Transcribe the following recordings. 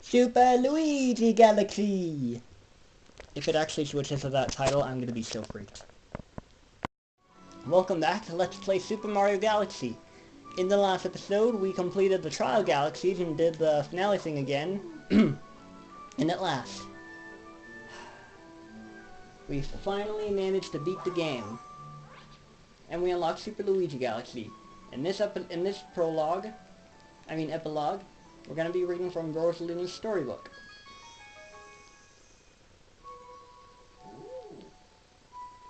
Super Luigi Galaxy! If it actually switches to that title, I'm gonna be so freaked. Welcome back to Let's Play Super Mario Galaxy. In the last episode, we completed the Trial Galaxies and did the finale thing again. And at last, we finally managed to beat the game. And we unlocked Super Luigi Galaxy. In this epilogue, we're gonna be reading from Rosalina's Storybook.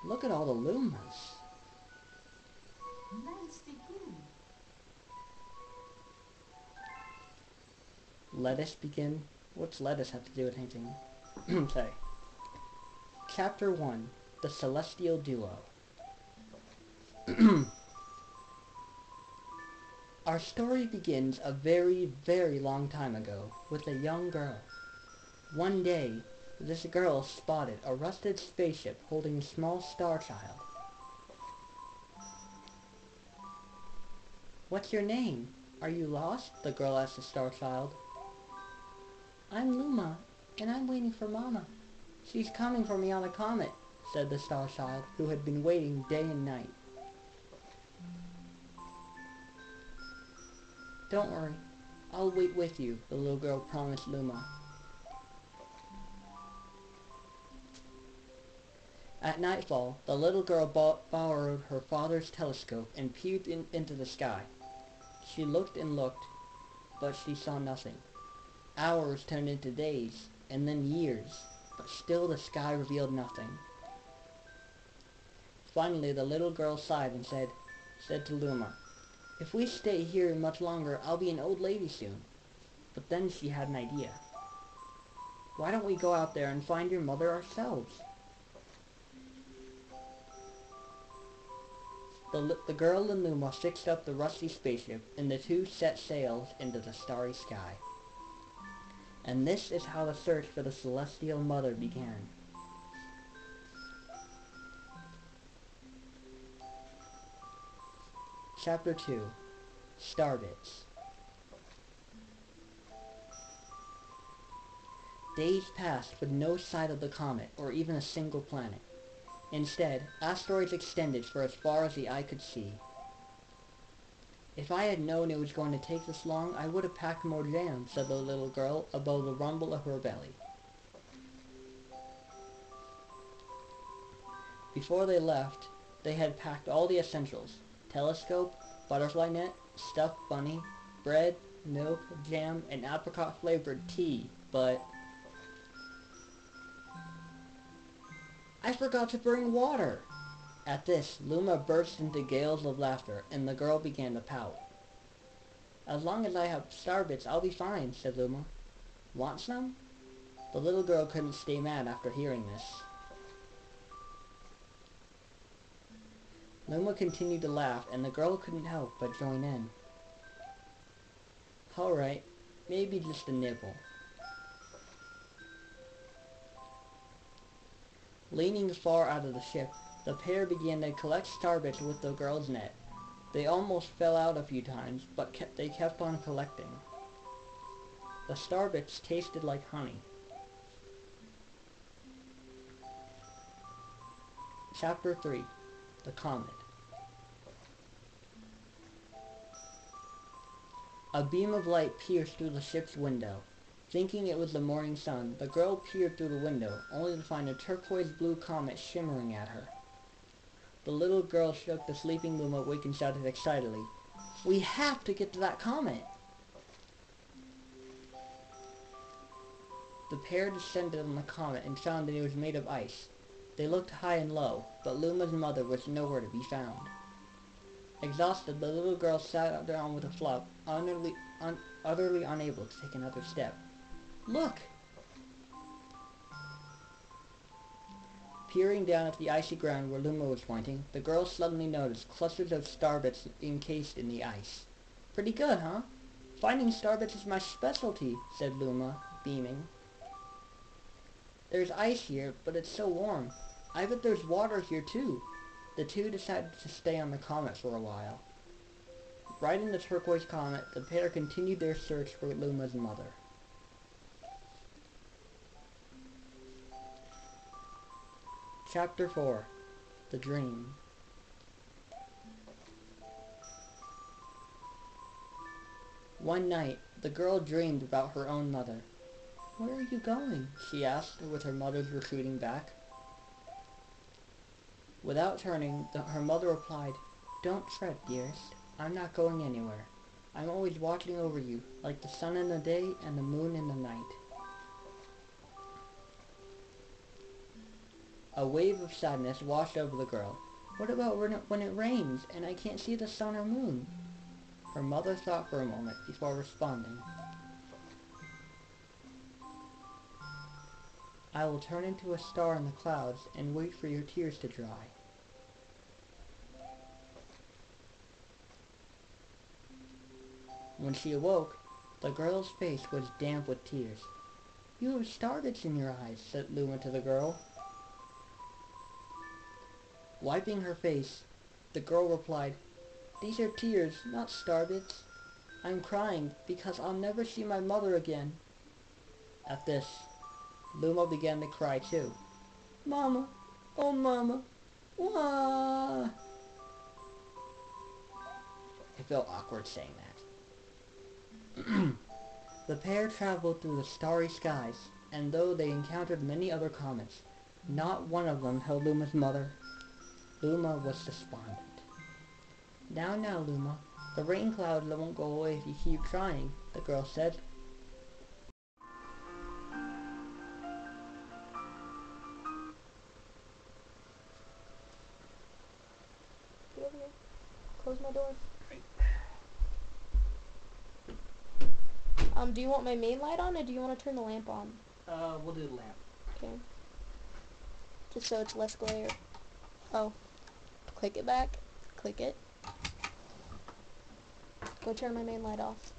Look at all the Lumas. Let's begin. Let us begin? What's let us have to do with anything? Sorry. Chapter 1. The Celestial Duo. Our story begins a very, very long time ago with a young girl. One day, this girl spotted a rusted spaceship holding a small star child. "What's your name? Are you lost?" the girl asked the star child. "I'm Luma, and I'm waiting for Mama. She's coming for me on a comet," said the star child, who had been waiting day and night. "Don't worry, I'll wait with you," the little girl promised Luma. At nightfall, the little girl borrowed her father's telescope and peered into the sky. She looked and looked, but she saw nothing. Hours turned into days, and then years, but still the sky revealed nothing. Finally, the little girl sighed and said to Luma, "If we stay here much longer, I'll be an old lady soon." But then she had an idea. "Why don't we go out there and find your mother ourselves?" The girl and Luma fixed up the rusty spaceship, and the two set sails into the starry sky. And this is how the search for the Celestial Mother began. Chapter 2. Starbits. Days passed with no sight of the comet or even a single planet. Instead, asteroids extended for as far as the eye could see. "If I had known it was going to take this long, I would have packed more jam," said the little girl above the rumble of her belly. Before they left, they had packed all the essentials: telescope, butterfly net, stuffed bunny, bread, milk, jam, and apricot-flavored tea, but "I forgot to bring water!" At this, Luma burst into gales of laughter, and the girl began to pout. "As long as I have starbits, I'll be fine," said Luma. "Want some?" The little girl couldn't stay mad after hearing this. Luma continued to laugh, and the girl couldn't help but join in. "Alright, maybe just a nibble." Leaning far out of the ship, the pair began to collect starbits with the girl's net. They almost fell out a few times, but they kept on collecting. The starbits tasted like honey. Chapter 3. The Comet. A beam of light pierced through the ship's window. Thinking it was the morning sun, the girl peered through the window, only to find a turquoise-blue comet shimmering at her. The little girl shook the sleeping Luma awake and shouted excitedly, "We have to get to that comet!" The pair descended on the comet and found that it was made of ice. They looked high and low, but Luma's mother was nowhere to be found. Exhausted, the little girl sat down with a flop, utterly unable to take another step. "Look!" Peering down at the icy ground where Luma was pointing, the girl suddenly noticed clusters of starbits encased in the ice. "Pretty good, huh? Finding starbits is my specialty," said Luma, beaming. "There's ice here, but it's so warm. I bet there's water here too." The two decided to stay on the comet for a while. Riding the turquoise comet, the pair continued their search for Luma's mother. Chapter 4. The Dream. One night, the girl dreamed about her own mother. "Where are you going?" she asked, with her mother's retreating back. Without turning, her mother replied, "Don't fret, dearest. I'm not going anywhere. I'm always watching over you, like the sun in the day and the moon in the night." A wave of sadness washed over the girl. "What about when it rains and I can't see the sun or moon?" Her mother thought for a moment before responding. "I will turn into a star in the clouds and wait for your tears to dry." When she awoke, the girl's face was damp with tears. "You have starbits in your eyes," said Luma to the girl. Wiping her face, the girl replied, "These are tears, not starbits. I'm crying because I'll never see my mother again." At this, Luma began to cry too. "Mama, oh mama, wah." It felt awkward saying that. The pair traveled through the starry skies, and though they encountered many other comets, not one of them held Luma's mother. Luma was despondent. Now, Luma, the rain clouds won't go away if you keep trying," the girl said. Get over here. Close my door. Do you want my main light on, or do you want to turn the lamp on? We'll do the lamp. Okay. Just so it's less glare. Oh. Click it back. Click it. Go turn my main light off.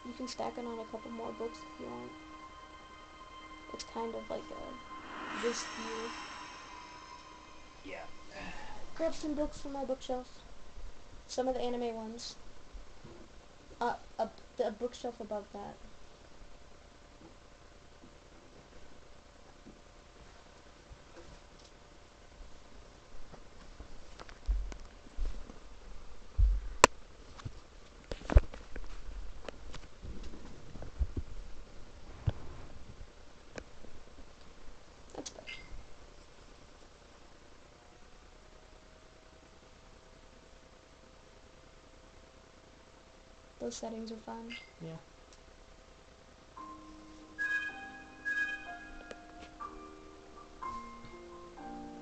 You can stack it on a couple more books if you want. It's kind of like this view. Yeah. Grab some books from my bookshelf. Some of the anime ones. The bookshelf above that. That's better. Those settings are fine. Yeah.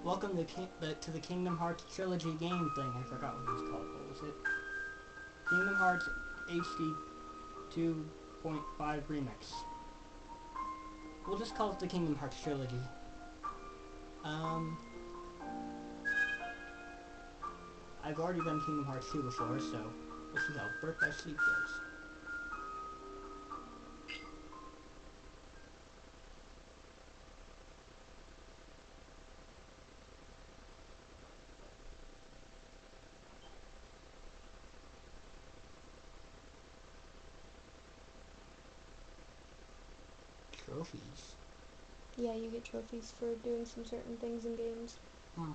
Welcome to the Kingdom Hearts Trilogy game thing. I forgot what it was called. What was it? Kingdom Hearts HD 2.5 Remix. We'll just call it the Kingdom Hearts Trilogy. I've already done Kingdom Hearts 2 before, so we'll see how Birth by Sleep goes. Trophies. Yeah, you get trophies for doing some certain things in games. Huh.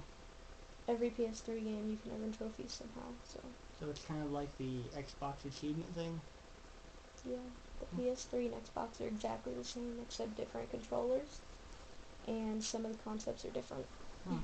Every PS3 game you can earn trophies somehow, so. So it's kind of like the Xbox achievement thing? Yeah, the PS3 and Xbox are exactly the same except different controllers, and some of the concepts are different. Huh.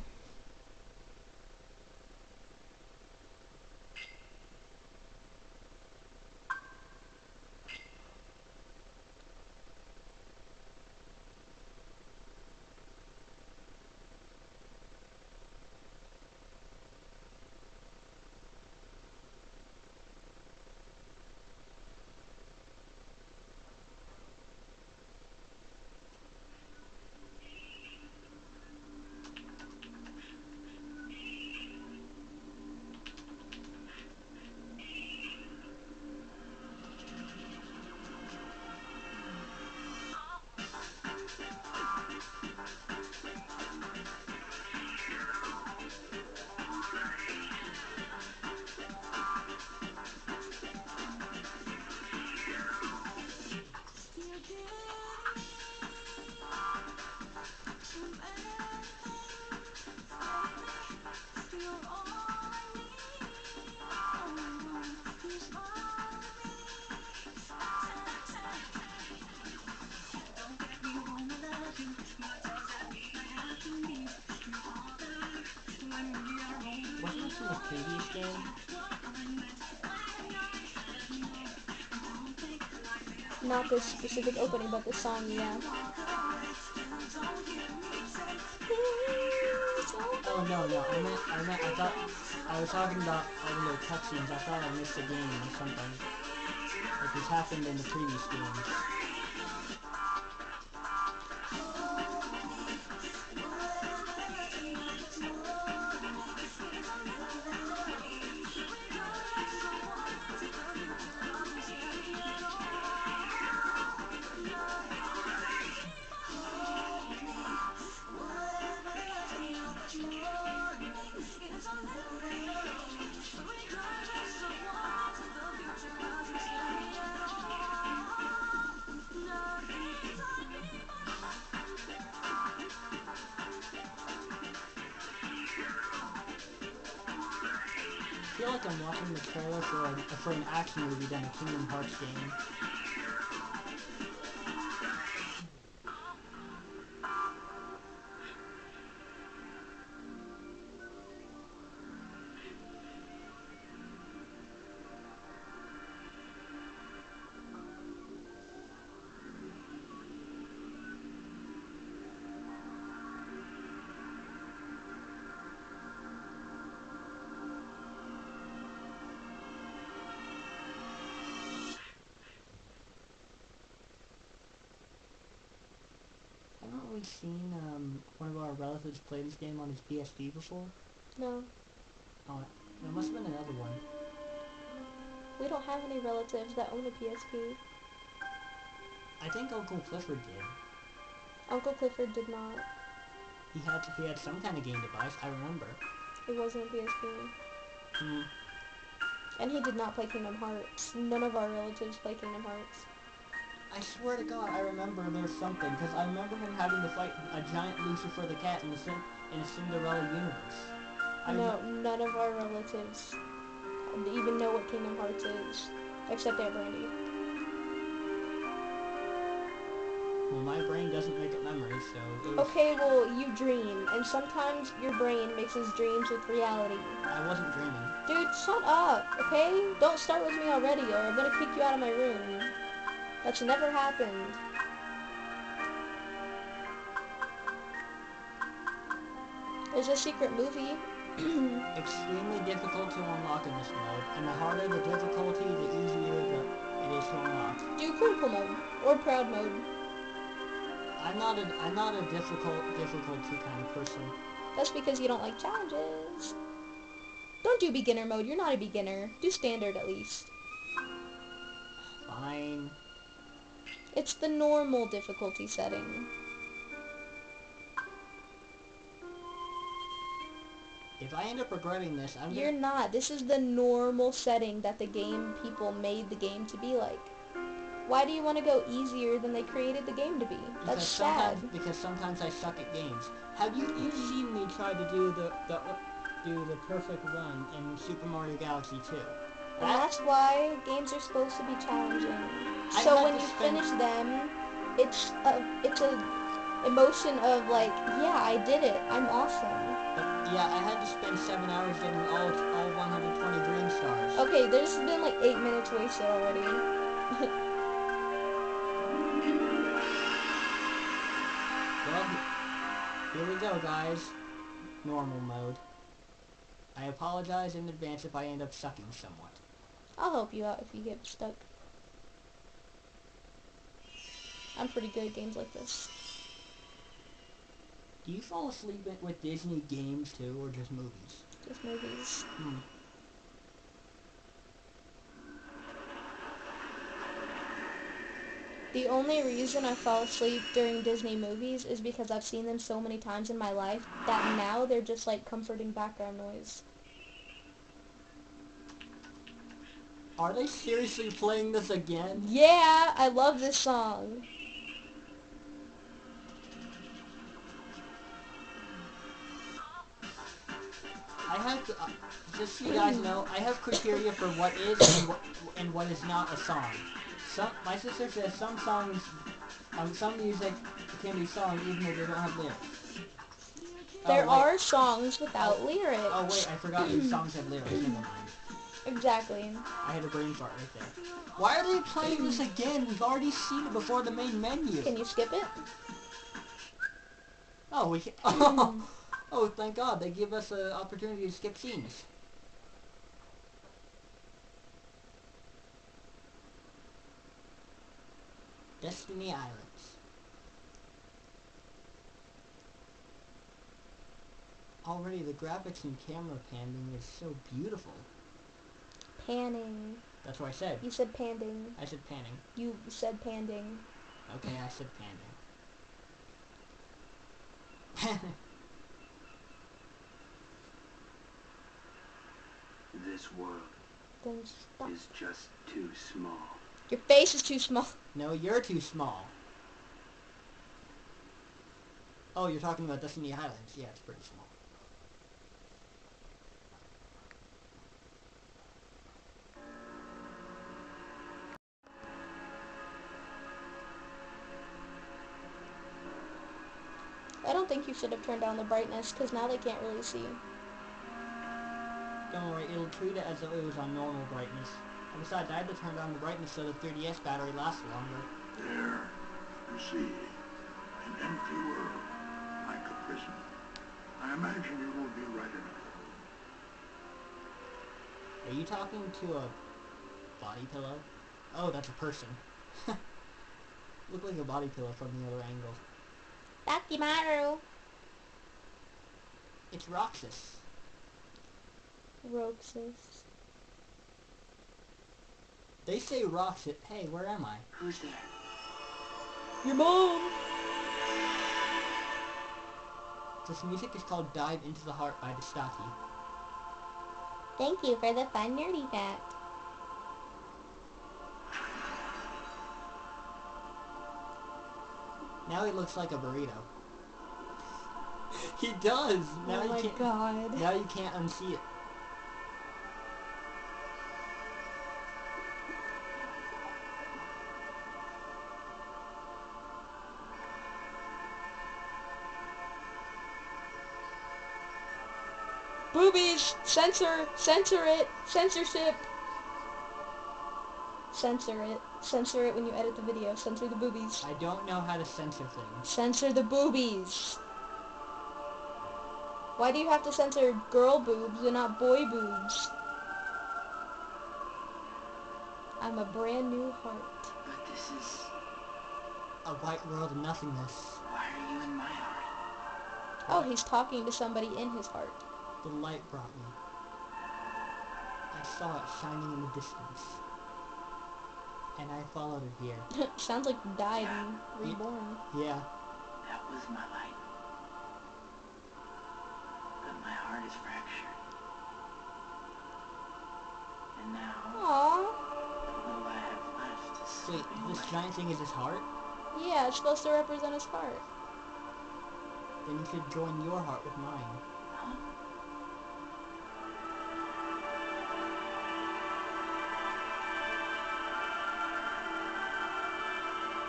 from the previous game? Not this specific opening, but this song, yeah. Oh no, I thought I was talking about all the little cutscenes. I thought I missed a game or something. Like this happened in the previous games. I feel like I'm watching the trailer for an action movie than a Kingdom Hearts game. Haven't we seen one of our relatives play this game on his PSP before? No. Oh, there must have been another one. We don't have any relatives that own a PSP. I think Uncle Clifford did. Uncle Clifford did not. He had some kind of game device, I remember. It wasn't a PSP. Hmm. And he did not play Kingdom Hearts. None of our relatives play Kingdom Hearts. I swear to God, I remember there's something, because I remember him having to fight a giant Lucifer the Cat in a Cinderella universe. No, none of our relatives even know what Kingdom Hearts is, except Aunt Brandy. Well, my brain doesn't make up memories, so it was... Okay, well, you dream, and sometimes your brain mixes dreams with reality. I wasn't dreaming. Dude, shut up, okay? Don't start with me already, or I'm gonna kick you out of my room. That's never happened. There's a secret movie. Extremely difficult to unlock in this mode, and the harder the difficulty, the easier it is to unlock. Do critical mode, or proud mode. I'm not a difficulty kind of person. That's because you don't like challenges. Don't do beginner mode, you're not a beginner. Do standard at least. Fine. It's the normal difficulty setting. If I end up regretting this, I'm You're gonna... not. This is the normal setting that the game people made the game to be like. Why do you want to go easier than they created the game to be? That's sad. Because sometimes I suck at games. You've seen me try to do the perfect run in Super Mario Galaxy 2. And that's why games are supposed to be challenging. So when you finish them, it's a emotion of like, yeah, I did it. I'm awesome. But yeah, I had to spend 7 hours getting all 120 green stars. Okay, there's been like 8 minutes wasted already. Well, here we go, guys. Normal mode. I apologize in advance if I end up sucking somewhat. I'll help you out if you get stuck. I'm pretty good at games like this. Do you fall asleep with Disney games too, or just movies? Just movies. The only reason I fall asleep during Disney movies is because I've seen them so many times in my life that now they're just like comforting background noise. Are they seriously playing this again? Yeah, I love this song. I have to, just so you guys know, I have criteria for what is and what is not a song. My sister says some songs, some music can be sung even though they don't have lyrics. There wait. are songs without lyrics. Oh wait, I forgot these songs have lyrics. Never mind. Exactly. I had a brain fart right there. Why are they playing this again? We've already seen it before the main menu. Can you skip it? Oh, we can. Oh, thank God. They give us an opportunity to skip scenes. Destiny Islands. Already the graphics and camera panning is so beautiful. Panning. That's what I said. You said panding. I said panning. You said panding. Okay, I said panning. This world Then stop. is just too small. Your face is too small. No, you're too small. Oh, you're talking about Destiny Islands. Yeah, it's pretty small. I don't think you should have turned down the brightness, because now they can't really see. Don't worry, it'll treat it as though it was on normal brightness. And besides, I had to turn down the brightness so the 3DS battery lasts longer. There, you see, an empty world, like a prison. I imagine you will be right enough. Are you talking to a body pillow? Oh, that's a person. Looked like a body pillow from the other angle. Dakimaru. It's Roxas. Roxas. They say Roxas. Hey, where am I? Who's there? Your mom. This music is called Dive Into the Heart by Distaki. Thank you for the fun nerdy fact. Now he looks like a burrito. He does! Now Oh my God. Now you can't unsee it. Boobies! Censor! Censor it! Censorship! Censor it. Censor it when you edit the video. Censor the boobies. I don't know how to censor things. Censor the boobies. Why do you have to censor girl boobs and not boy boobs? I'm a brand new heart. But this is... A white world of nothingness. Why are you in my heart? Oh, he's talking to somebody in his heart. The light brought me. I saw it shining in the distance. And I followed it here. Sounds like you died and reborn. Yeah. That was my light. But my heart is fractured. And now, Aww. the little I have left is Wait, slipping this away. giant thing is his heart? Yeah, it's supposed to represent his heart. Then you should join your heart with mine. Huh?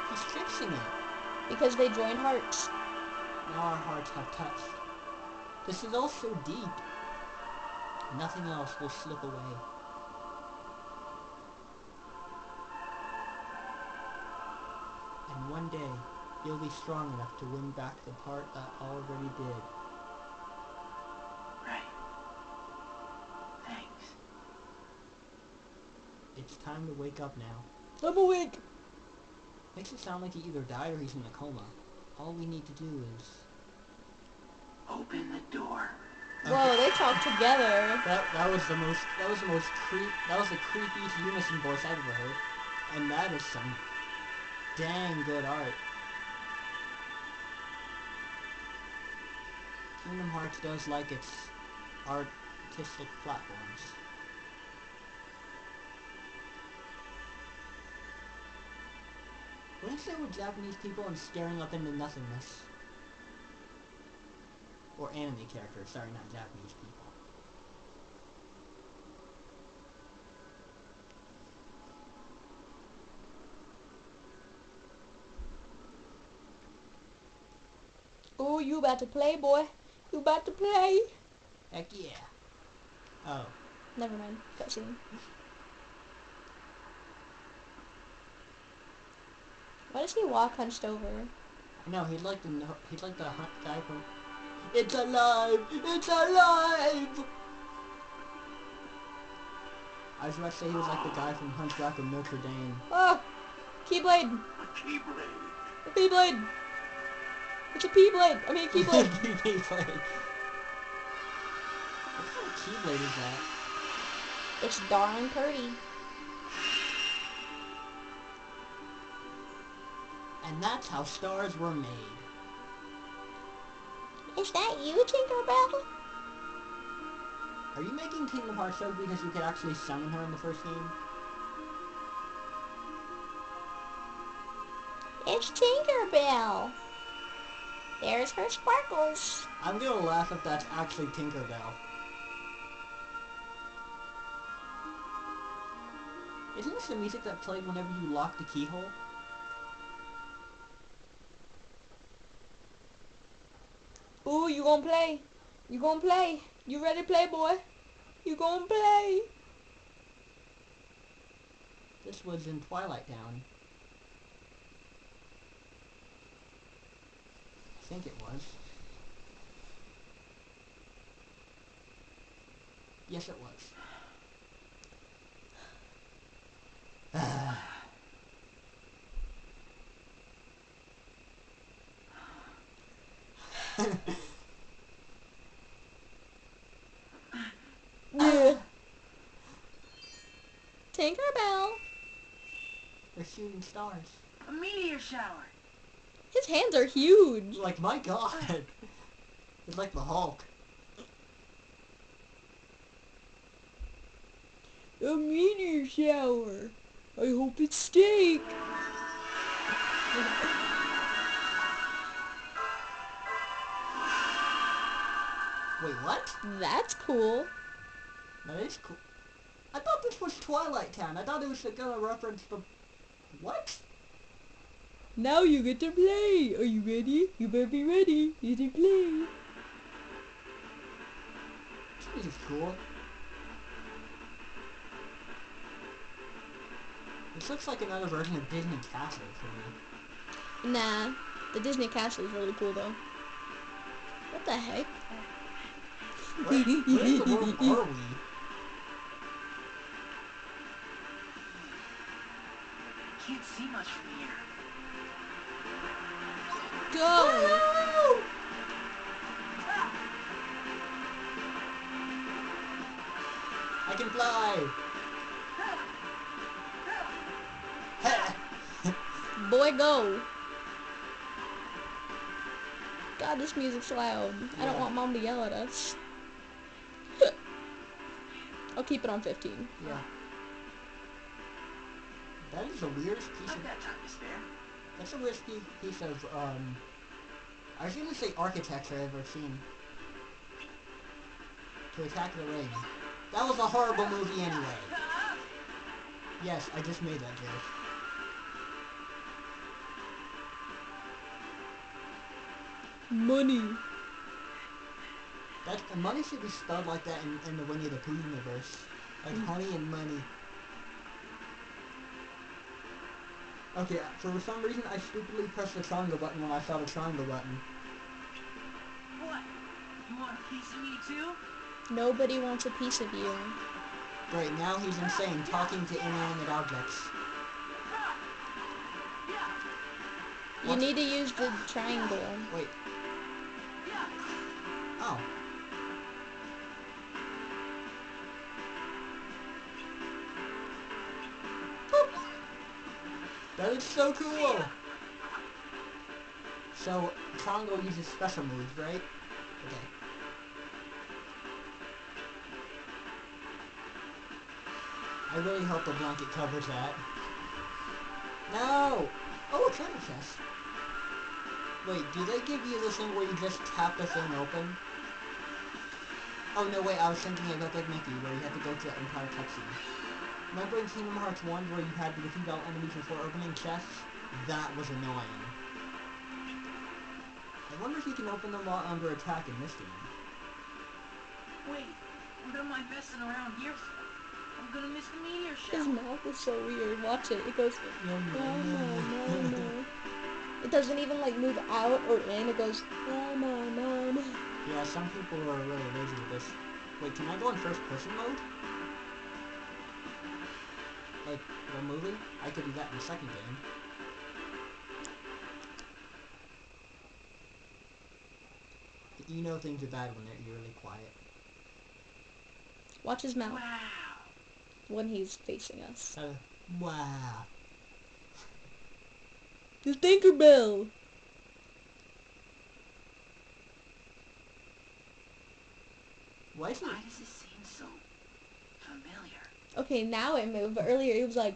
He's fixing it. Because they join hearts. Now our hearts have touched. This is all so deep. Nothing else will slip away. And one day, you'll be strong enough to win back the part that already did. Right. Thanks. It's time to wake up now. I'm awake. Makes it sound like he either died or he's in a coma. All we need to do is... Open the door. Whoa, they talk together. That was the creepiest unison voice I've ever heard. And that is some dang good art. Kingdom Hearts does like its artistic platforms. What is there with Japanese people and staring up into nothingness? Or anime characters, sorry, not Japanese people. Oh, you about to play, boy. You about to play? Heck yeah. Oh. Never mind. Cutscene. Why does he walk hunched over? No, he's like the guy from... It's alive! It's alive! I was about to say he was like the guy from Hunchback of Notre Dame. Oh! Keyblade! A keyblade. A Keyblade! It's a P-blade! I mean, Keyblade! Keyblade. What kind of Keyblade is that? It's darn pretty. And that's how stars were made. Is that you, Tinkerbell? Are you making Kingdom Hearts so because you could actually summon her in the first game? It's Tinkerbell. There's her sparkles. I'm gonna laugh if that's actually Tinkerbell. Isn't this the music that played whenever you lock the keyhole? Ooh, you gonna play? You gonna play? You ready to play, boy? You gonna play? This was in Twilight Town. I think it was. Yes, it was. Yeah. Tinkerbell. They're shooting stars. A meteor shower. His hands are huge. Like, my god! It's like the Hulk. A meteor shower. I hope it's steak. Wait, what? That's cool. That is cool. I thought this was Twilight Town. I thought it was gonna reference the... What? Now you get to play. Are you ready? You better be ready. You get to play. This is cool. This looks like another version of Disney Castle to me. Nah, the Disney Castle is really cool though. What the heck? Where in the world are we? Can't see much from here. Go! I can fly! Boy, go! God, this music's loud. I don't want Mom to yell at us. I'll keep it on 15. Yeah. That is the weirdest piece of... I've got time to spare. That's the weirdest piece of, I was gonna say architecture I've ever seen. To Attack the Ring. That was a horrible movie anyway. Yes, I just made that joke. Money. And money should be spelled like that in the Winnie the Pooh universe. Like honey and money. Okay, for some reason I stupidly pressed the triangle button when I saw the triangle button. What? You want a piece of me too? Nobody wants a piece of you. Great, now he's insane, talking to inanimate objects. You need to use the triangle. Wait. Oh. That is so cool! So, Triangle uses special moves, right? Okay. I really hope the blanket covers that. No! Oh, a treasure chest. Wait, do they give you this thing where you just tap the thing open? Oh no, wait, I was thinking of Epic Mickey, where you had to go to that entire cutscene. Remember in Kingdom Hearts 1 where you had to defeat all enemies before opening chests? That was annoying. I wonder if you can open them while under attack in this game. Wait, what am I messing around here for? I'm gonna miss the meteor His shower. mouth is so weird. Watch it. It goes. No, no, no. It doesn't even like move out or in. It goes. No. Yeah, some people are really lazy with this. Wait, can I go in first person mode? Like, while moving? I could do that in the second game. You know things are bad when they're eerily quiet. Watch his mouth Wow. when he's facing us. Wow. The Tinkerbell. Why is it? Why does this seem so familiar? Okay, now it moved, but earlier he was like,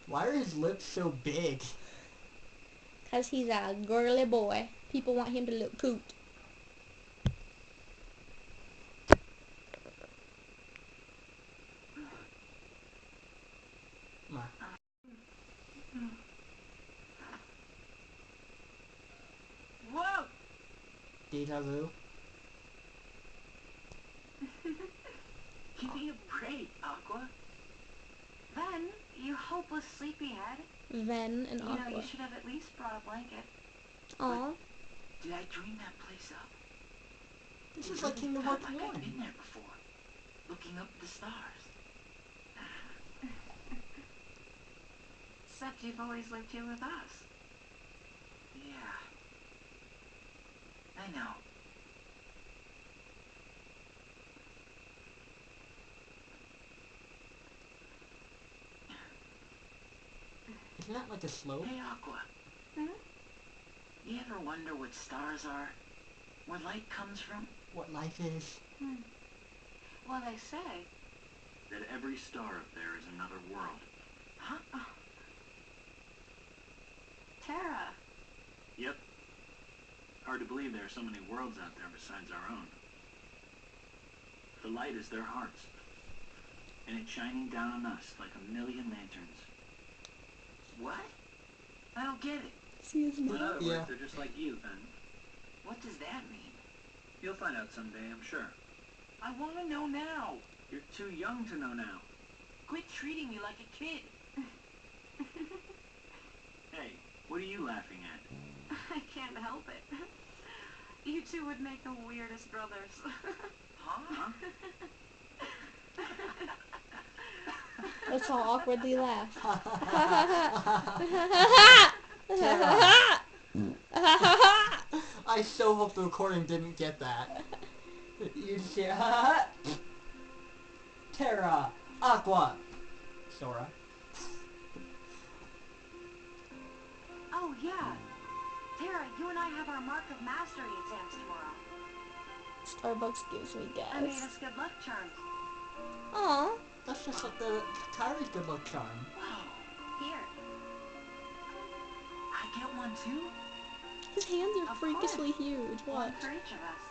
Why are his lips so big? cause he's a girly boy. People want him to look cute. Whoa! Deja vu. Give me a break, Aqua. Then, you hopeless sleepyhead. Ven and You know, Aqua. you should have at least brought a blanket. Aw. Did I dream that place up? This It is like really Kingdom felt Hearts like 1. I've been there before, looking up at the stars. Except you've always lived here with us. Yeah. I know. Isn't that like a slope? Hey, Aqua. Hmm? You ever wonder what stars are? Where light comes from? What life is? Well, they say. That every star up there is another world. Huh? Oh. Tara. Yep. Hard to believe there are so many worlds out there besides our own. The light is their hearts. And it's shining down on us like a million lanterns. What? I don't get it. See his In mouth? other Yeah. words, they're just like you, then. What does that mean? You'll find out someday, I'm sure. I want to know now. You're too young to know now. Quit treating me like a kid. Hey, what are you laughing at? I can't help it. You two would make the weirdest brothers. Huh? Let's all awkwardly laugh. Tara. I so hope the recording didn't get that. You just hear, Terra, Aqua, Sora. Oh, yeah. Tara, you and I have our Mark of Mastery exams tomorrow. Starbucks gives me I made gas. us good luck charms. Aw. That's just like the Kyrie's good luck charm. Whoa. Here. I get one too? His hands are Of freakishly course. huge. One Watch. for each of us.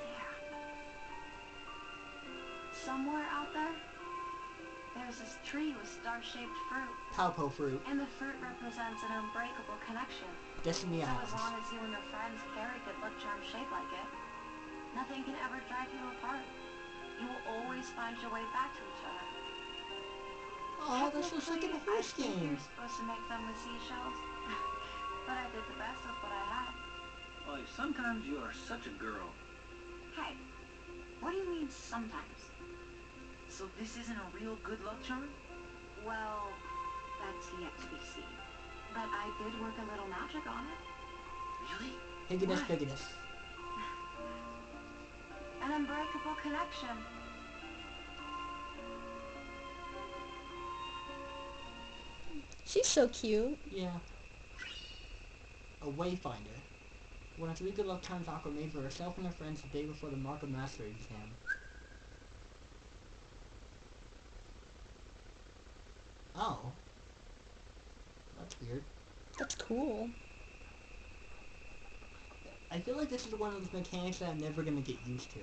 Yeah. Somewhere out there, there's this tree with star-shaped fruit. Palpo fruit. And the fruit represents an unbreakable connection. Destiny So as Islands. long as you and your friends carry good luck charms shaped like it, nothing can ever drive you apart. You will always find your way back to each other. Oh, that's just like in a Technically, I horse think game. you're supposed to make them with seashells. But I did the best with what I had. Boy, sometimes you are such a girl. Hey, what do you mean sometimes? So this isn't a real good luck charm? Well, that's yet to be seen. But I did work a little magic on it. Really? Higginus What? Pigginus. An unbreakable connection. She's so cute. Yeah. A Wayfinder. One of 3 good luck charms Aqua made for herself and her friends the day before the Mark of Mastery exam. Oh. That's weird. That's cool. I feel like this is one of those mechanics that I'm never gonna get used to.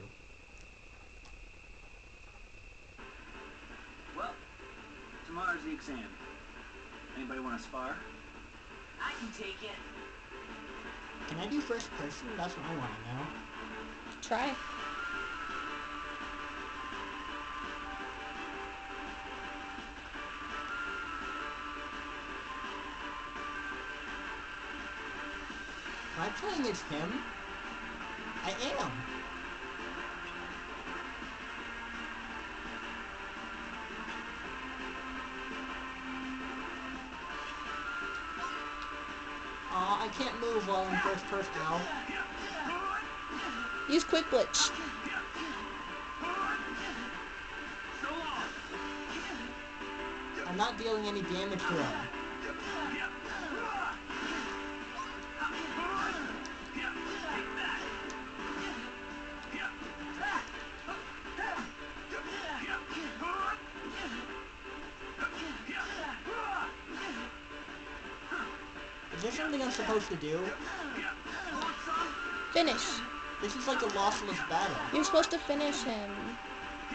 Well, tomorrow's the exam. Anybody want to spar? I can take it. Can I do first person? That's what I want to know. Try. Am I playing as him? I am. Aw, I can't move while I'm first person. Ow. Use quick glitch. I'm not dealing any damage to him. Is there something I'm supposed to do? Finish. This is like a lossless battle. You're supposed to finish him.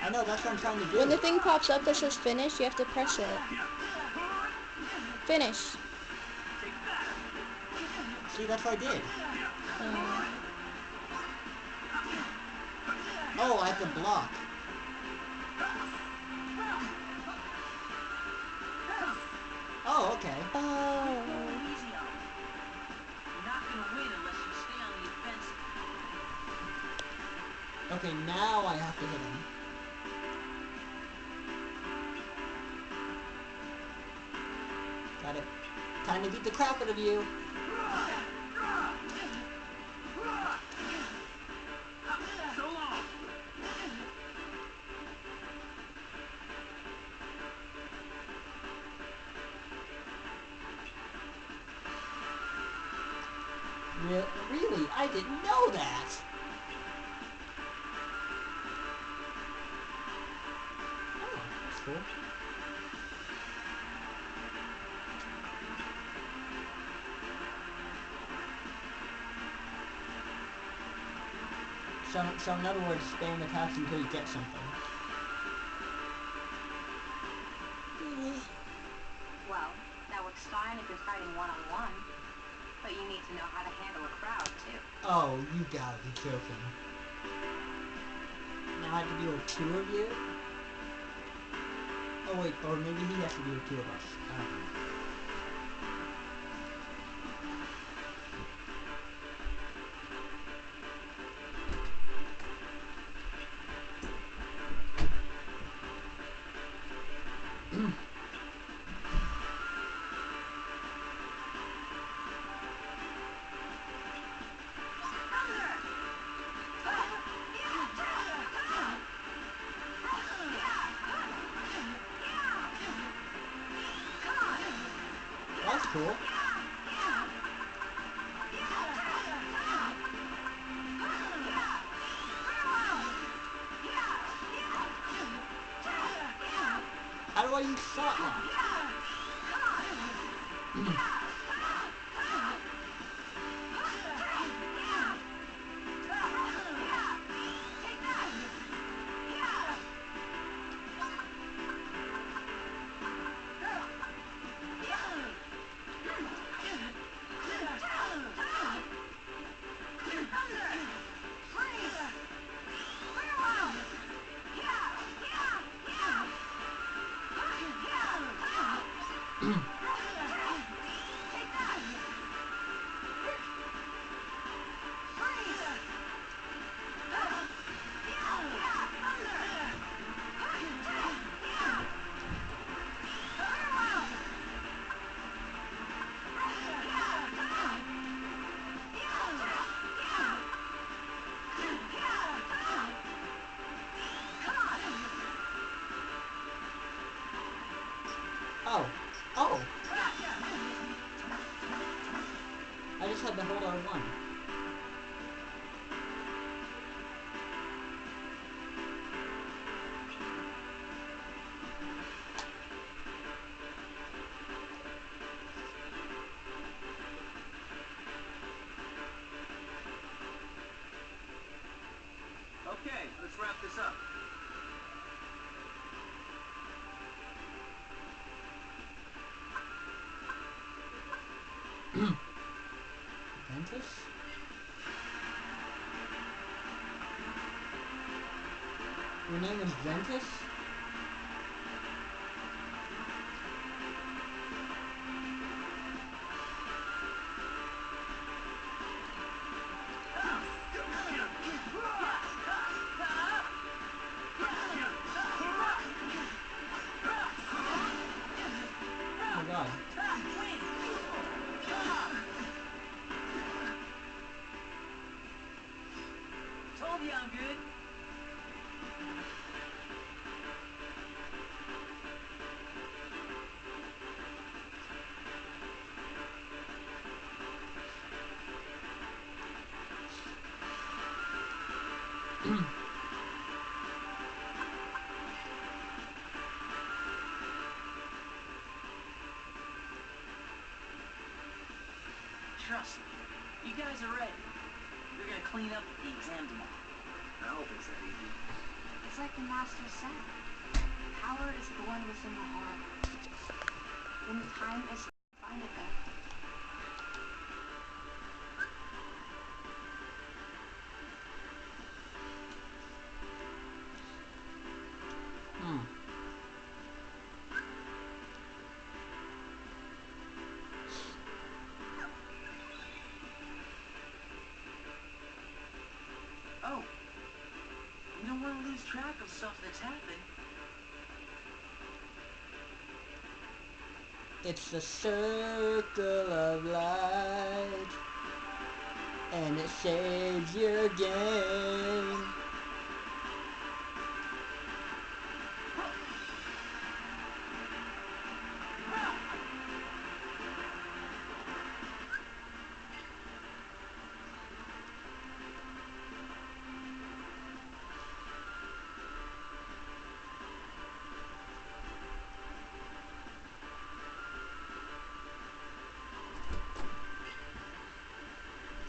I know, that's what I'm trying to do. When the thing pops up that says finish, you have to press it. Finish. See, that's what I did. Uh, Oh, I have to block. Oh, okay. oh. Easy on him. You're not gonna win unless you stay on the offensive. Okay, now I have to hit him. Got it. Time to beat the crap out of you. So long. Really? I didn't know that. Oh, that's cool. So in other words, spam attacks until you get something. Well, that works fine if you're fighting one-on-one. But you need to know how to handle a crowd, too. Oh, you gotta be joking. Now I have to deal with two of you? Oh wait, or maybe he has to deal with two of us. I don't know. That's cool. How do I use shot lock? Oh. Oh! I just had to hold R1. Okay, let's wrap this up. Ventus? Your name is Ventus? Oh my god. Told you I'm good. Trust me, you guys are ready. We're gonna clean up at the exam tomorrow. I hope it's that easy. It's like the master said. Power is born within the heart. When the time is, find it there. Oh, you don't want to lose track of stuff that's happened. It's the circle of light, and it saves your game.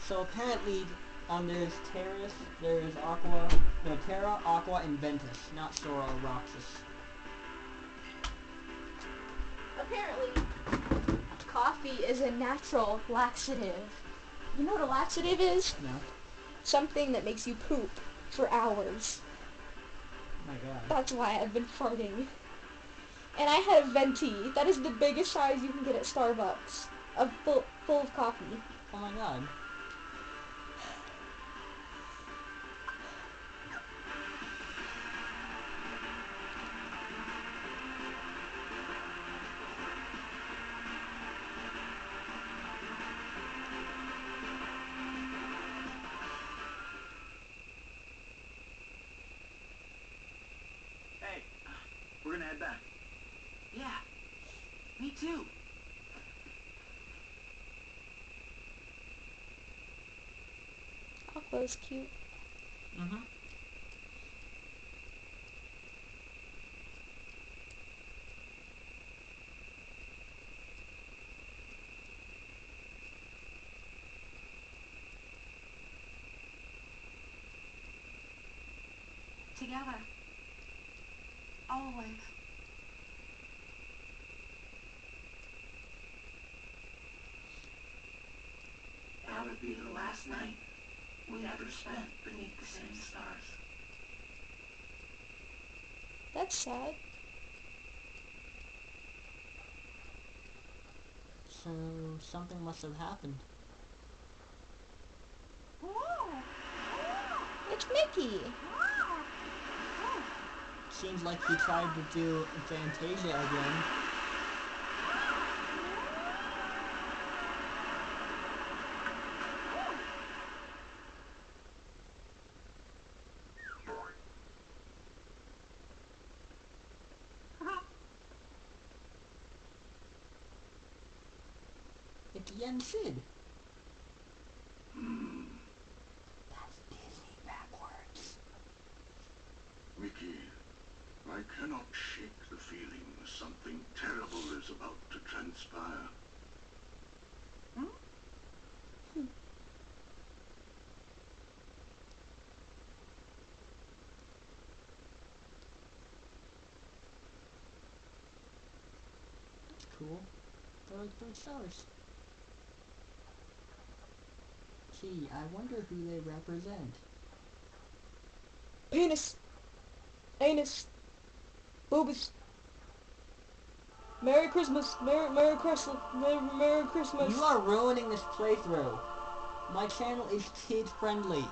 So apparently, there's Terra, Aqua, and Ventus, not Sora or Roxas. Apparently, coffee is a natural laxative. You know what a laxative is? No. Something that makes you poop for hours. Oh my god. That's why I've been farting. And I had a venti. That is the biggest size you can get at Starbucks. Full of coffee. Oh my god. Hey, we're gonna head back. Yeah, me too. Aqua's cute. Mm-hmm. Together. Always. That would be the last night we ever spent beneath the same stars. That's sad. So, something must have happened. It's Mickey. Seems like he tried to do Fantasia again. It's Yen Sid. That's Disney backwards. Mickey, I cannot shake the feeling something terrible is about to transpire. That's cool. They're like 3 stars. Gee, I wonder who they represent. Penis. Anus. Boobus. Merry Christmas. Merry Christmas. Merry Christmas. You are ruining this playthrough. My channel is kid friendly.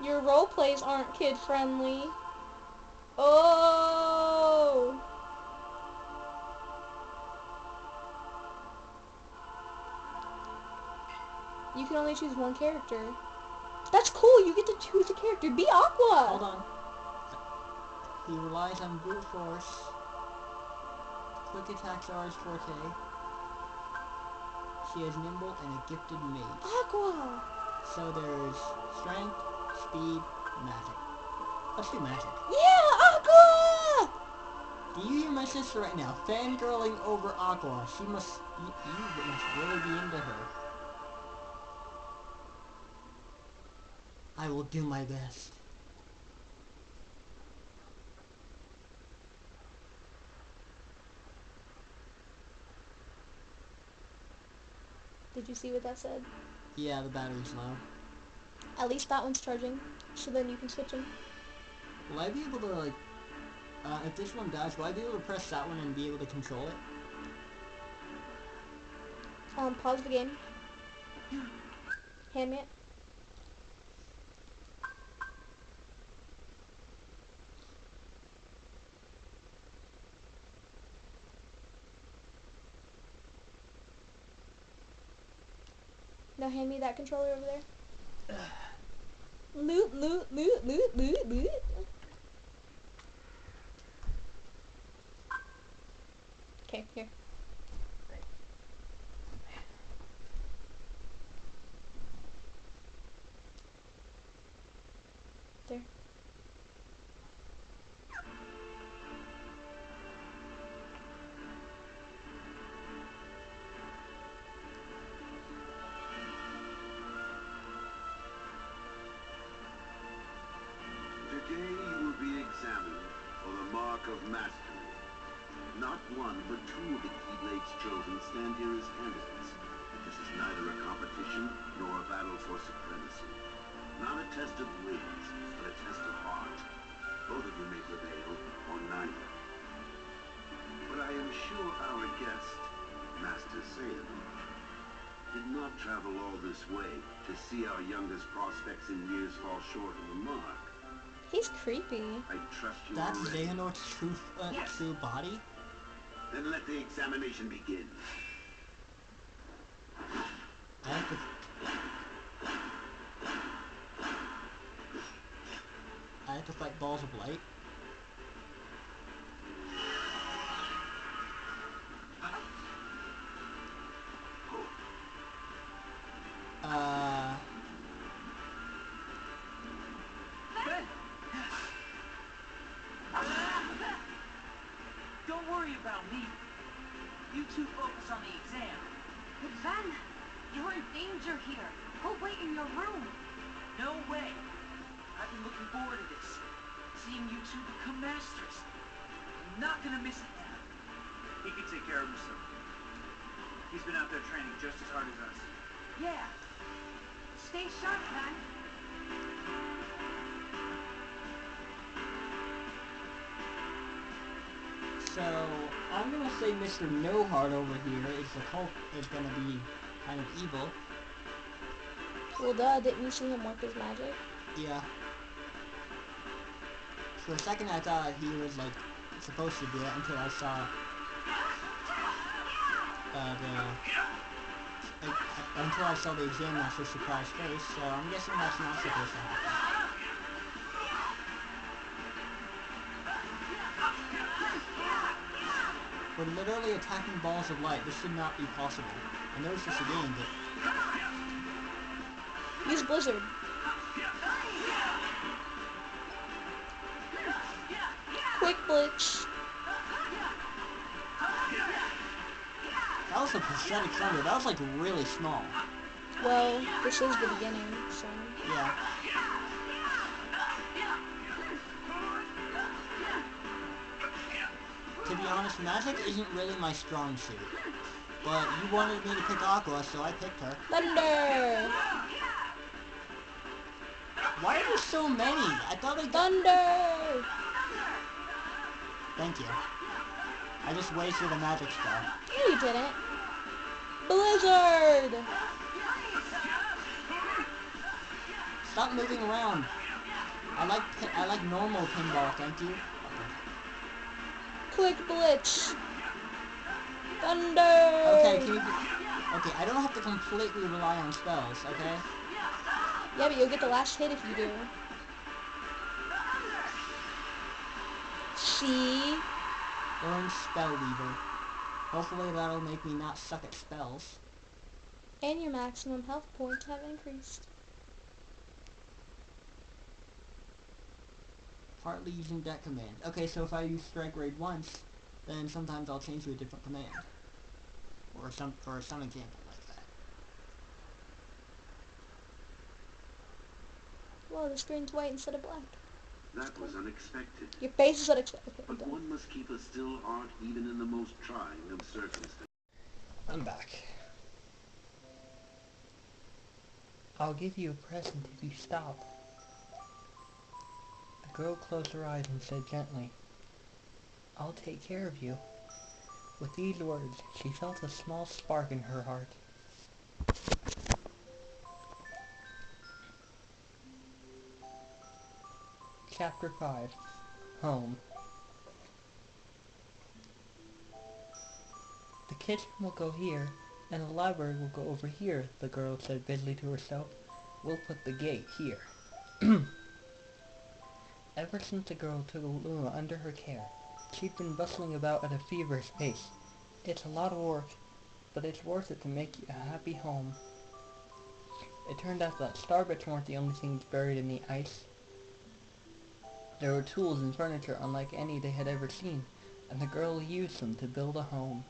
Your role plays aren't kid friendly. Oh. You can only choose one character. That's cool. You get to choose a character. Be Aqua. Hold on. He relies on brute force. Quick attacks are his forte. She is nimble and a gifted mage. Aqua. So there's strength, speed, magic. Let's do magic. Yeah, Aqua. Do you hear my sister right now? Fangirling over Aqua. She must... You must really be into her. I will do my best. Did you see what that said? Yeah, the battery's low. At least that one's charging, so then you can switch them. Will I be able to, like... if this one dies, will I be able to press that one and be able to control it? Pause the game. Hand me it. Now hand me that controller over there. Loot, loot, loot, loot, loot, loot. Okay, here. There. Today you will be examined for the mark of mastery. Not one, but two of the Keyblades chosen stand here as candidates. This is neither a competition nor a battle for supremacy. Not a test of wits, but a test of heart. Both of you may prevail, or neither. But I am sure our guest, Master Saiyan, did not travel all this way to see our youngest prospects in years fall short of the mark. He's creepy. I trust you That's are ready. Xehanort's true body? Then let the examination begin. I have to... I have to fight balls of light? Don't worry about me. You two focus on the exam. But Ven, you're in danger here. Go wait in your room. No way. I've been looking forward to this. Seeing you two become masters. I'm not gonna miss it now. He can take care of himself. He's been out there training just as hard as us. Yeah. Stay sharp, Ven. So, I'm gonna say Mr. No Heart over here is gonna be kind of evil. Well, duh, didn't you see him work his magic? Yeah. For a second I thought he was, like, supposed to do it until I saw, until I saw the Exam Master's surprise face, so I'm guessing that's not supposed to happen. We're literally attacking balls of light. This should not be possible. I know it's just a game, but... Use Blizzard. Quick Blitz. That was a pathetic thunder. That was, like, really small. Well, this is the beginning, so... Yeah. To be honest, magic isn't really my strong suit. But you wanted me to pick Aqua, so I picked her. Thunder! Why are there so many? I thought I got... Thunder! Thank you. I just wasted a magic spell. No, you didn't. Blizzard! Stop moving around. I like normal pinball, thank you. Quick Blitz! Thunder! Okay, okay, I don't have to completely rely on spells, okay? Yeah, but you'll get the last hit if you do. See? Learn Spell Weaver. Hopefully that'll make me not suck at spells. And your maximum health points have increased. Partly using that command. Okay, so if I use Strike Raid once, then sometimes I'll change to a different command. Or some example like that. Whoa, the screen's white instead of black. That was unexpected. Your face is unexpected. But one must keep a still heart even in the most trying of circumstances. I'm back. I'll give you a present if you stop. The girl closed her eyes and said gently, I'll take care of you. With these words, she felt a small spark in her heart. Chapter 5. Home. The kitchen will go here, and the library will go over here, the girl said busily to herself. We'll put the gate here. Ever since the girl took Luna under her care, she'd been bustling about at a feverish pace. It's a lot of work, but it's worth it to make you a happy home. It turned out that starbits weren't the only things buried in the ice. There were tools and furniture unlike any they had ever seen, and the girl used them to build a home.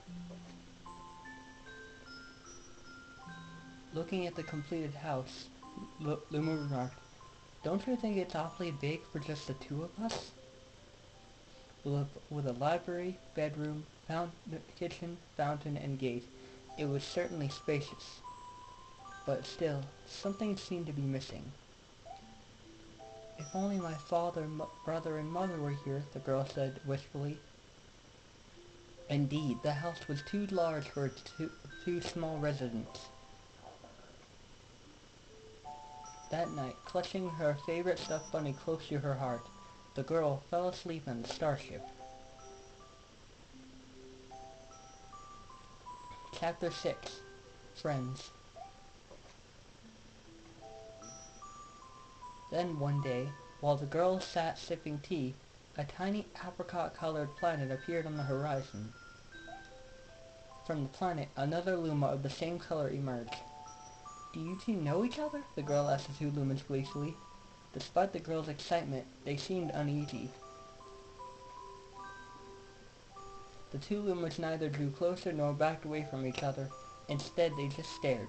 Looking at the completed house, Luma remarked, Don't you think it's awfully big for just the two of us? With a library, bedroom, kitchen, fountain, and gate, it was certainly spacious. But still, something seemed to be missing. If only my father, brother, and mother were here, the girl said wistfully. Indeed, the house was too large for its two small residents. That night, clutching her favorite stuffed bunny close to her heart, the girl fell asleep on the starship. Chapter 6. Friends. Then one day, while the girl sat sipping tea, a tiny apricot-colored planet appeared on the horizon. From the planet, another Luma of the same color emerged. Do you two know each other? The girl asked the two Lumans gleefully. Despite the girl's excitement, they seemed uneasy. The two Lumans neither drew closer nor backed away from each other. Instead, they just stared.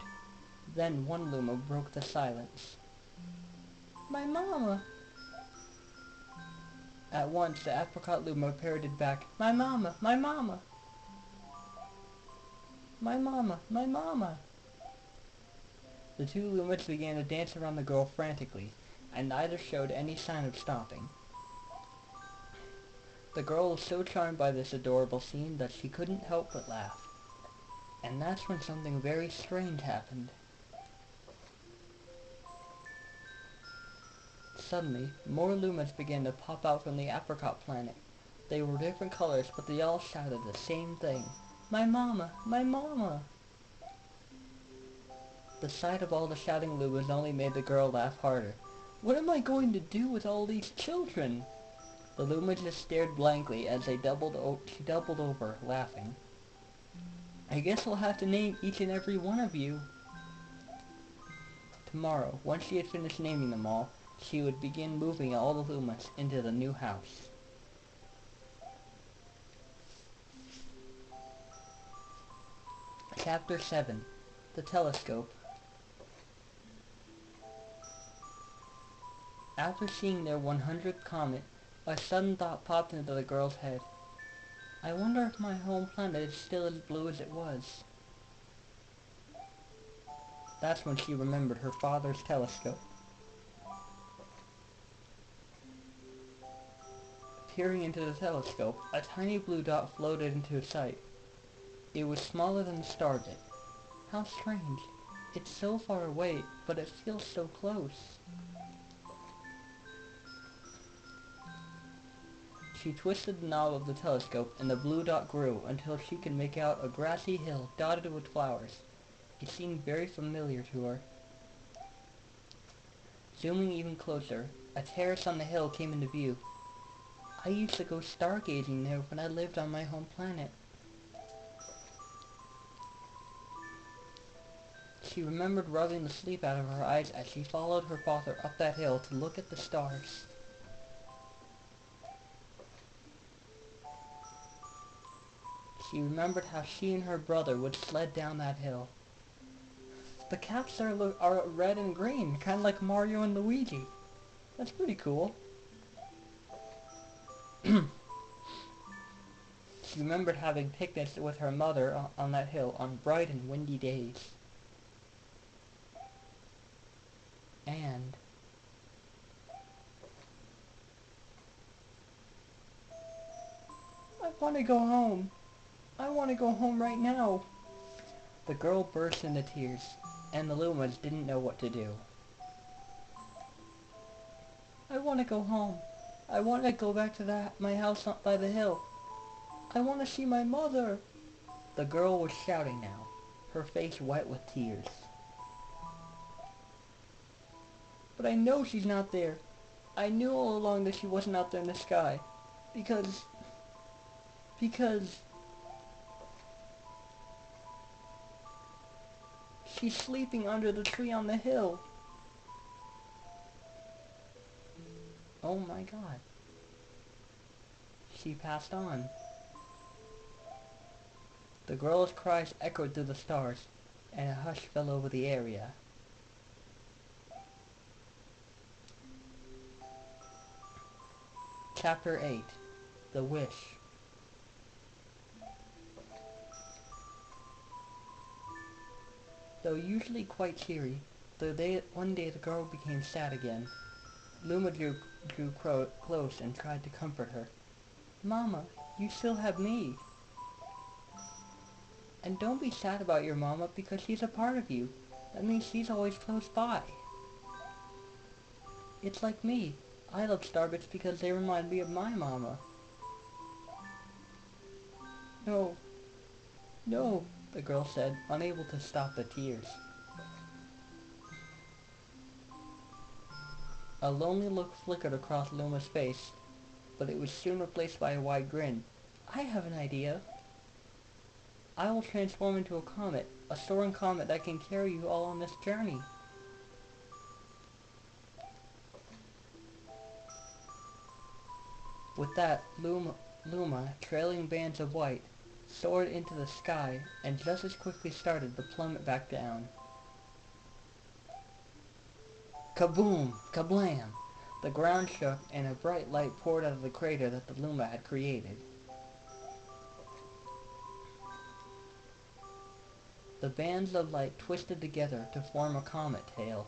Then one Luma broke the silence. My mama! At once, the apricot Luma parroted back, My mama! My mama! My mama! My mama! The two Lumans began to dance around the girl frantically, and neither showed any sign of stopping. The girl was so charmed by this adorable scene that she couldn't help but laugh. And that's when something very strange happened. Suddenly, more Lumans began to pop out from the apricot planet. They were different colors, but they all shouted the same thing. My mama! My mama! The sight of all the shouting Lumans only made the girl laugh harder. What am I going to do with all these children? The Lumans just stared blankly as she doubled over, laughing. I guess I'll have to name each and every one of you. Tomorrow, once she had finished naming them all, she would begin moving all the Lumans into the new house. Chapter 7. The Telescope. After seeing their 100th comet, a sudden thought popped into the girl's head. I wonder if my home planet is still as blue as it was. That's when she remembered her father's telescope. Peering into the telescope, a tiny blue dot floated into sight. It was smaller than the star bit. How strange. It's so far away, but it feels so close. She twisted the knob of the telescope, and the blue dot grew until she could make out a grassy hill dotted with flowers. It seemed very familiar to her. Zooming even closer, a terrace on the hill came into view. I used to go stargazing there when I lived on my home planet. She remembered rubbing the sleep out of her eyes as she followed her father up that hill to look at the stars. She remembered how she and her brother would sled down that hill. The caps are red and green, kind of like Mario and Luigi. That's pretty cool. She remembered having picnics with her mother on that hill on bright and windy days. And I want to go home. I want to go home right now. The girl burst into tears, and the little ones didn't know what to do. I want to go home. I want to go back to my house up by the hill. I want to see my mother. The girl was shouting now, her face wet with tears. But I know she's not there. I knew all along that she wasn't out there in the sky. Because she's sleeping under the tree on the hill. Oh my God. She passed on. The girl's cries echoed through the stars, and a hush fell over the area. Chapter 8. The Wish. Though usually quite cheery, one day the girl became sad again. Luma drew close and tried to comfort her. Mama, you still have me. And don't be sad about your mama because she's a part of you. That means she's always close by. It's like me. I love Starbits because they remind me of my mama. No, no, the girl said, unable to stop the tears. A lonely look flickered across Luma's face, but it was soon replaced by a wide grin. I have an idea. I will transform into a comet, a soaring comet that can carry you all on this journey. With that, Luma, trailing bands of white, soared into the sky and just as quickly started to plummet back down. Kaboom! Kablam! The ground shook and a bright light poured out of the crater that the Luma had created. The bands of light twisted together to form a comet tail.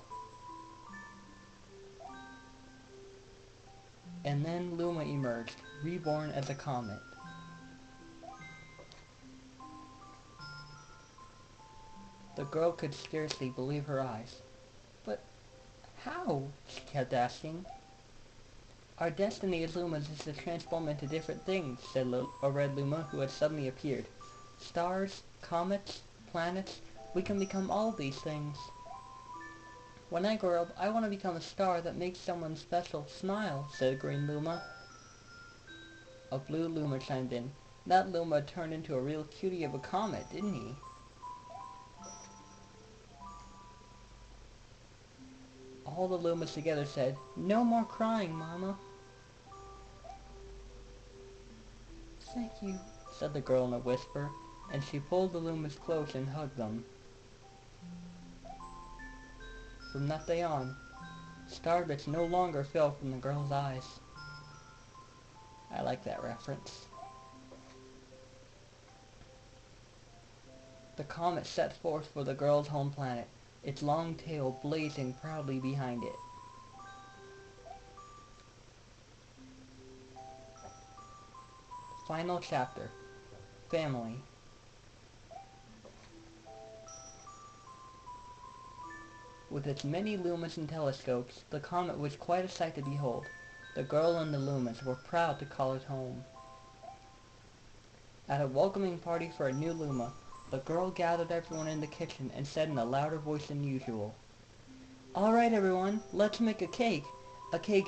And then Luma emerged, reborn as a comet. The girl could scarcely believe her eyes. But how? She kept asking. Our destiny as Lumas is to transform into different things, said a red Luma who had suddenly appeared. Stars, comets, planets, we can become all these things. When I grow up, I want to become a star that makes someone special smile, said a green Luma. A blue Luma chimed in. That Luma turned into a real cutie of a comet, didn't he? All the Lumas together said, No more crying, Mama. Thank you, said the girl in a whisper, and she pulled the Lumas close and hugged them. From that day on, starbits no longer fell from the girl's eyes. I like that reference. The comet set forth for the girl's home planet, its long tail blazing proudly behind it. Final chapter. Family. With its many lumas and telescopes, the comet was quite a sight to behold. The girl and the lumas were proud to call it home. At a welcoming party for a new luma, the girl gathered everyone in the kitchen and said in a louder voice than usual, "All right, everyone, let's make a cake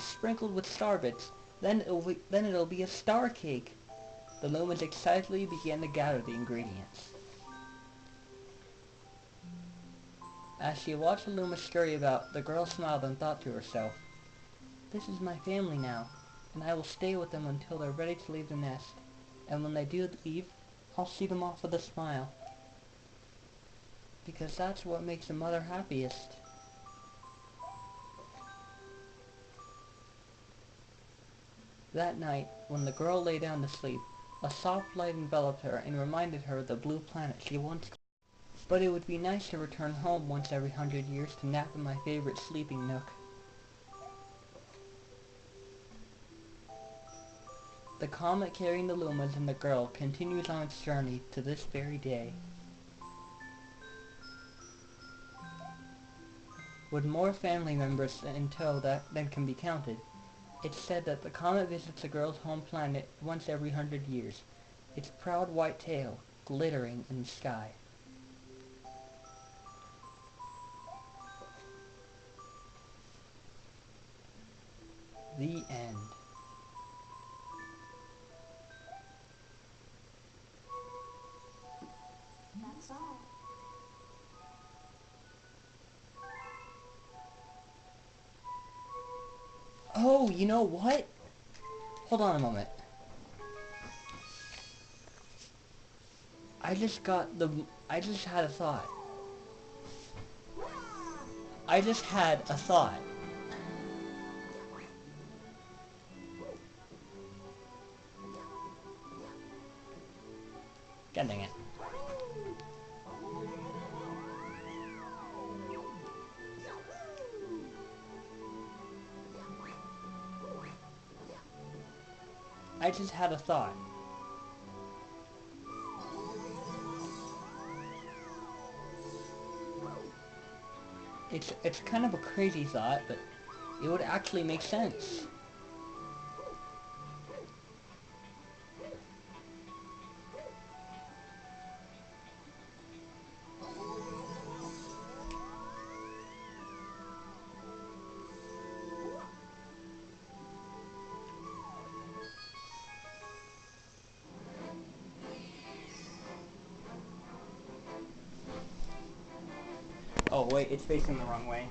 sprinkled with star bits. Then it'll be a star cake." The lumas excitedly began to gather the ingredients. As she watched the lumas scurry about, the girl smiled and thought to herself, "This is my family now, and I will stay with them until they're ready to leave the nest. And when they do leave, I'll see them off with a smile. Because that's what makes a mother happiest." That night, when the girl lay down to sleep, a soft light enveloped her and reminded her of the blue planet she once. But it would be nice to return home once every 100 years to nap in my favorite sleeping nook. The comet carrying the lumas and the girl continues on its journey to this very day. With more family members in tow than can be counted, it's said that the comet visits the girl's home planet once every 100 years, its proud white tail glittering in the sky. The end. That's all. Oh, you know what? Hold on a moment. I just had a thought. I just had a thought. God dang it. I just had a thought. It's kind of a crazy thought, but it would actually make sense. Oh wait, it's facing the wrong way.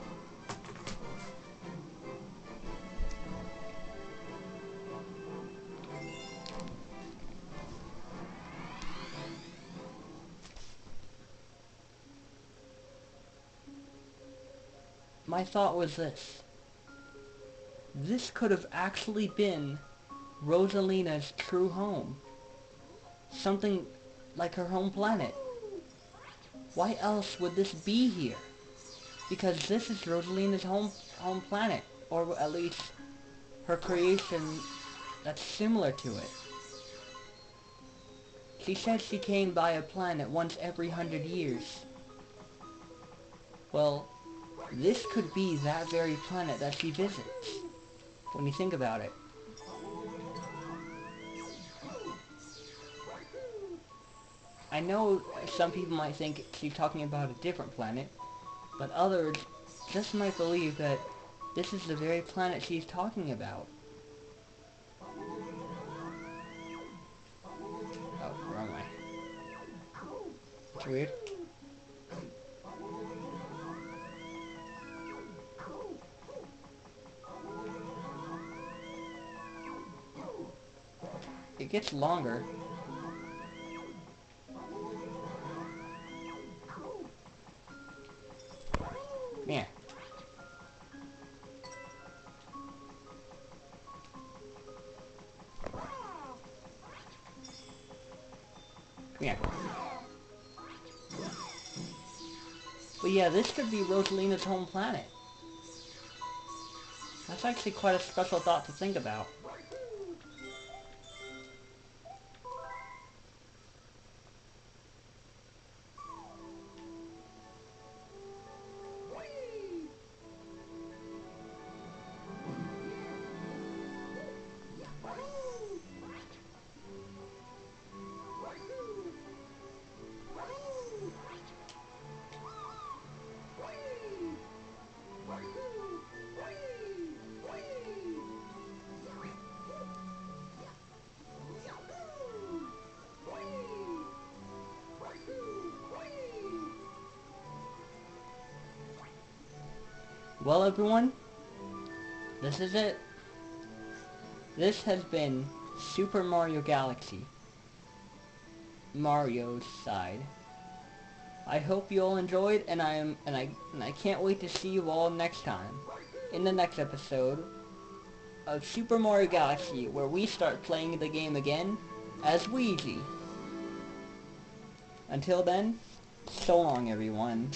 My thought was this. This could have actually been Rosalina's true home. Something like her home planet. Why else would this be here? Because this is Rosalina's home planet, or at least her creation that's similar to it. She said she came by a planet once every 100 years. Well, this could be that very planet that she visits, when you think about it. I know some people might think she's talking about a different planet, but others just might believe that this is the very planet she's talking about. Oh, wrong way. It's weird. It gets longer. Yeah. Yeah. But yeah, this could be Rosalina's home planet. That's actually quite a special thought to think about. Well, everyone, this is it. This has been Super Mario Galaxy, Mario's side. I hope you all enjoyed, and I can't wait to see you all next time in the next episode of Super Mario Galaxy, where we start playing the game again as Luigi. Until then, so long, everyone.